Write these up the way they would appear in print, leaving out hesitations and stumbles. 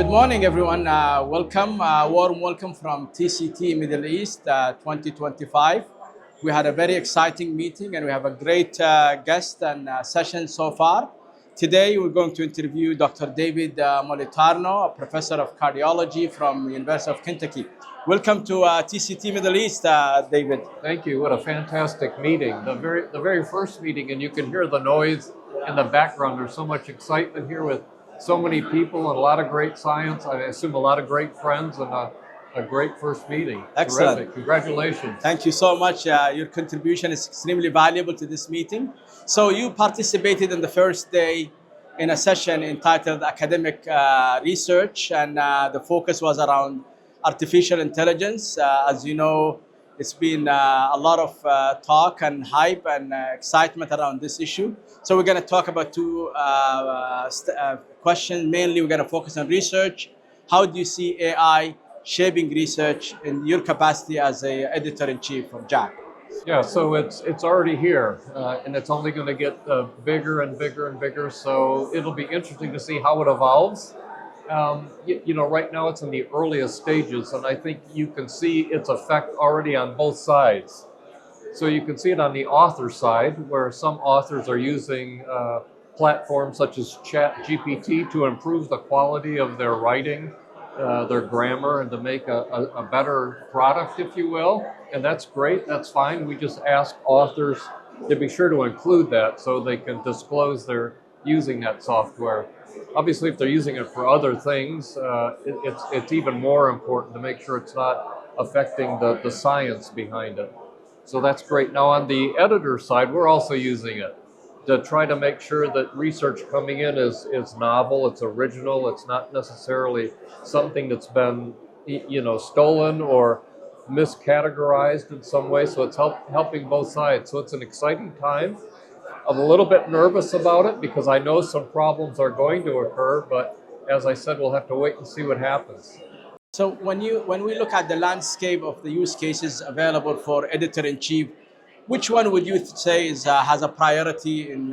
Good morning, everyone. Warm welcome from TCT Middle East 2025. We had a very exciting meeting and we have a great guest and session so far. Today, we're going to interview Dr. David Moliterno, a professor of cardiology from the University of Kentucky. Welcome to TCT Middle East, David. Thank you. What a fantastic meeting. The very first meeting, and you can hear the noise in the background. There's so much excitement here with so many people and a lot of great science. I assume a lot of great friends and a great first meeting. Excellent. Terrific. Congratulations. Thank you so much. Your contribution is extremely valuable to this meeting. So you participated in the first day in a session entitled Academic Research, and the focus was around artificial intelligence. As you know, it's been a lot of talk and hype and excitement around this issue. So we're going to talk about two questions. Mainly, we're going to focus on research. How do you see AI shaping research in your capacity as an editor-in-chief of JACC? Yeah, so it's already here, and it's only going to get bigger and bigger and bigger. So it'll be interesting to see how it evolves. Right now it's in the earliest stages, and I think you can see its effect already on both sides. So you can see it on the author side, where some authors are using platforms such as ChatGPT to improve the quality of their writing, their grammar, and to make a better product, if you will. And that's great, that's fine. We just ask authors to be sure to include that so they can disclose they're using that software. Obviously, if they're using it for other things, it's even more important to make sure it's not affecting the science behind it. So that's great. Now on the editor side, we're also using it to try to make sure that research coming in is novel, it's original, it's not necessarily something that's been stolen or miscategorized in some way. So it's helping both sides. So it's an exciting time. I'm a little bit nervous about it because I know some problems are going to occur, but as I said, we'll have to wait and see what happens. So when we look at the landscape of the use cases available for editor-in-chief, which one would you say has a priority and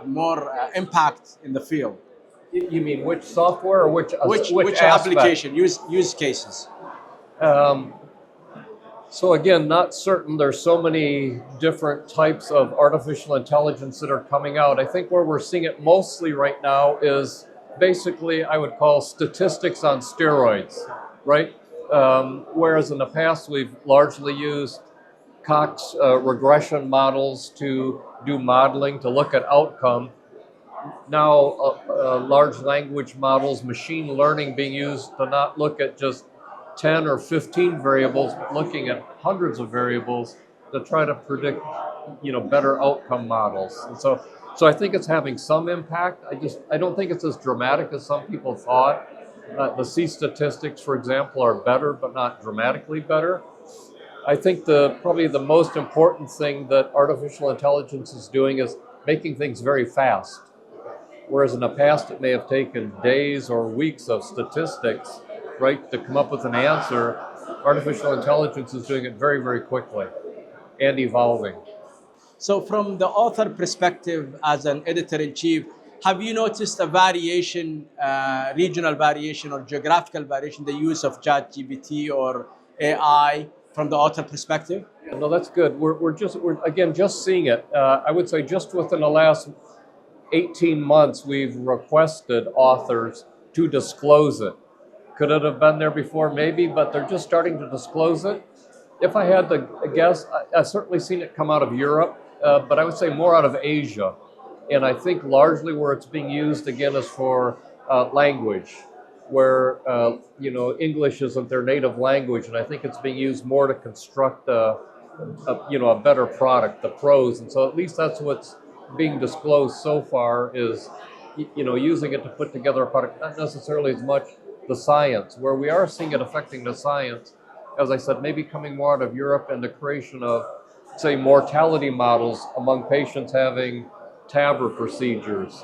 more impact in the field? You mean which software or which application, use cases? So again, not certain. There's so many different types of artificial intelligence that are coming out. I think where we're seeing it mostly right now is basically, I would call statistics on steroids, right? Whereas in the past, we've largely used Cox regression models to do modeling, to look at outcome. Now, large language models, machine learning being used to not look at just 10 or 15 variables, looking at hundreds of variables to try to predict, better outcome models. And so I think it's having some impact. I don't think it's as dramatic as some people thought. The C statistics, for example, are better, but not dramatically better. I think probably the most important thing that artificial intelligence is doing is making things very fast. Whereas in the past, it may have taken days or weeks of statistics, right, to come up with an answer. Artificial intelligence is doing it very, very quickly and evolving. So from the author perspective as an editor-in-chief, have you noticed a variation, regional variation or geographical variation, the use of ChatGPT or AI from the author perspective? Yeah, no, that's good. We're just seeing it. I would say just within the last 18 months, we've requested authors to disclose it. Could it have been there before? Maybe, but they're just starting to disclose it. If I had to guess, I've certainly seen it come out of Europe, but I would say more out of Asia. And I think largely where it's being used, again, is for language, where, English isn't their native language. And I think it's being used more to construct a better product, the prose. And so at least that's what's being disclosed so far is, using it to put together a product, not necessarily as much the science. Where we are seeing it affecting the science, as I said, maybe coming more out of Europe and the creation of, say, mortality models among patients having TAVR procedures.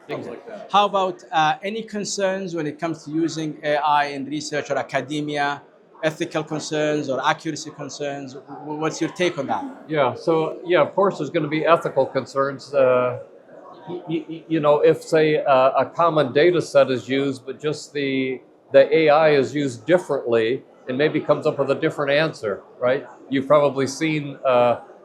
Things like that. How about any concerns when it comes to using AI in research or academia, ethical concerns or accuracy concerns? What's your take on that? Yeah, so of course there's going to be ethical concerns. if say a common data set is used, but just the AI is used differently and maybe comes up with a different answer, right? You've probably seen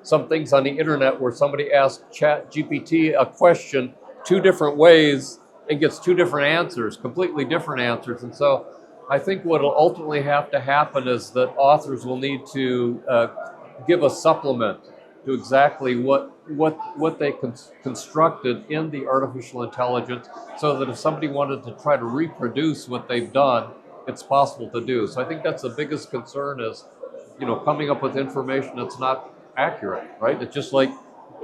some things on the internet where somebody asks Chat GPT a question two different ways and gets two different answers, completely different answers. And so I think what will ultimately have to happen is that authors will need to give a supplement to exactly what they constructed in the artificial intelligence, so that if somebody wanted to try to reproduce what they've done, it's possible to do. So I think that's the biggest concern is, coming up with information that's not accurate, right? It's just like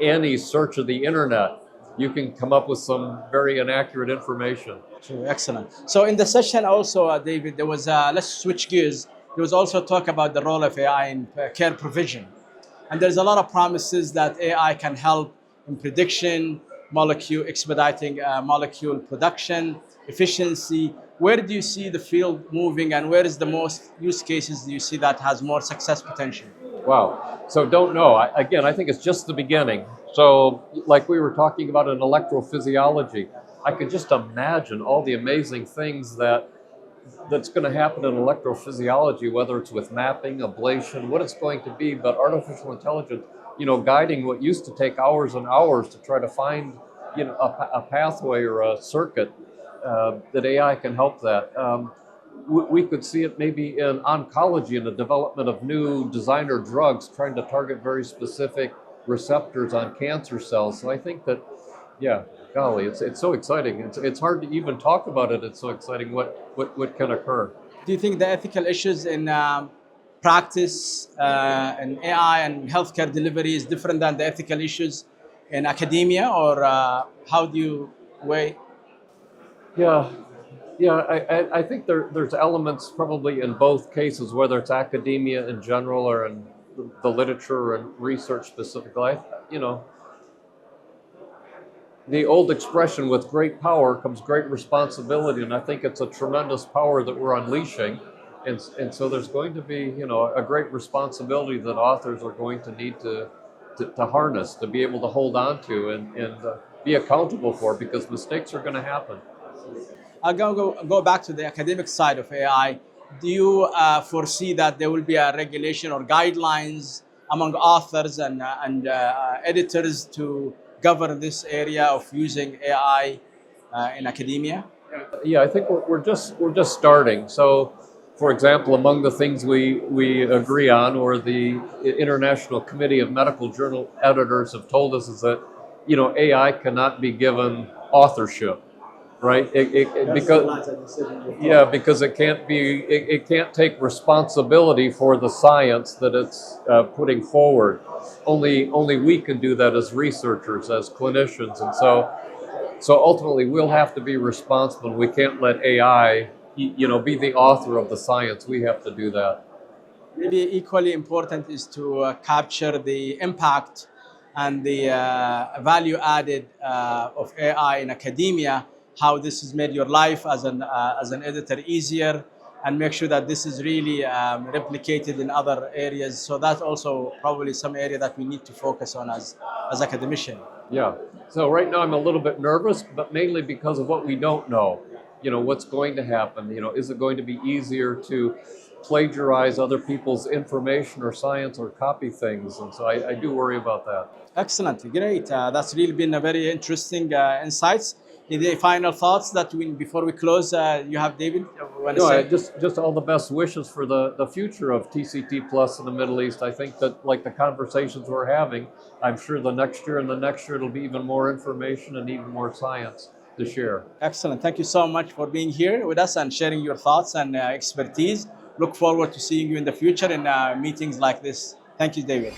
any search of the internet. You can come up with some very inaccurate information. True, excellent. So in the session also, David, there was, let's switch gears. There was also talk about the role of AI in care provision. And there's a lot of promises that AI can help in prediction, expediting molecule production, efficiency. Where do you see the field moving, and where is the most use cases do you see that has more success potential? Wow. So don't know. I think it's just the beginning. So like we were talking about in electrophysiology, I could just imagine all the amazing things that's going to happen in electrophysiology, whether it's with mapping, ablation, what it's going to be, but artificial intelligence, guiding what used to take hours and hours to try to find, a pathway or a circuit, that AI can help that. We could see it maybe in oncology, in the development of new designer drugs, trying to target very specific receptors on cancer cells. So I think that, yeah, golly, it's so exciting. It's hard to even talk about it. It's so exciting what can occur. Do you think the ethical issues in practice in AI and healthcare delivery is different than the ethical issues in academia, or how do you weigh? Yeah, I think there's elements probably in both cases, whether it's academia in general or in the literature and research specifically. The old expression, with great power comes great responsibility, and I think it's a tremendous power that we're unleashing. And so there's going to be, a great responsibility that authors are going to need to harness, to be able to hold on to and be accountable for, because mistakes are going to happen. I'll go back to the academic side of AI. Do you foresee that there will be a regulation or guidelines among authors and editors to govern this area of using AI in academia? Yeah, I think we're just starting. So, for example, among the things we agree on, or the International Committee of Medical Journal Editors have told us, is that AI cannot be given authorship, right? Because it can't take responsibility for the science that it's putting forward. Only we can do that as researchers, as clinicians, and so ultimately we'll have to be responsible. We can't let AI, be the author of the science. We have to do that. Maybe equally important is to capture the impact and the value added of AI in academia, how this has made your life as an editor easier, and make sure that this is really replicated in other areas. So that's also probably some area that we need to focus on as academicians. Yeah. So right now I'm a little bit nervous, but mainly because of what we don't know. What's going to happen. Is it going to be easier to plagiarize other people's information or science, or copy things? And so I do worry about that. Excellent, great. That's really been a very interesting insights. Any final thoughts before we close? You have, David? No, just all the best wishes for the future of TCT Plus in the Middle East. I think that, like the conversations we're having, I'm sure the next year and the next year it'll be even more information and even more science to share. Excellent. Thank you so much for being here with us and sharing your thoughts and expertise. Look forward to seeing you in the future in meetings like this. Thank you, David.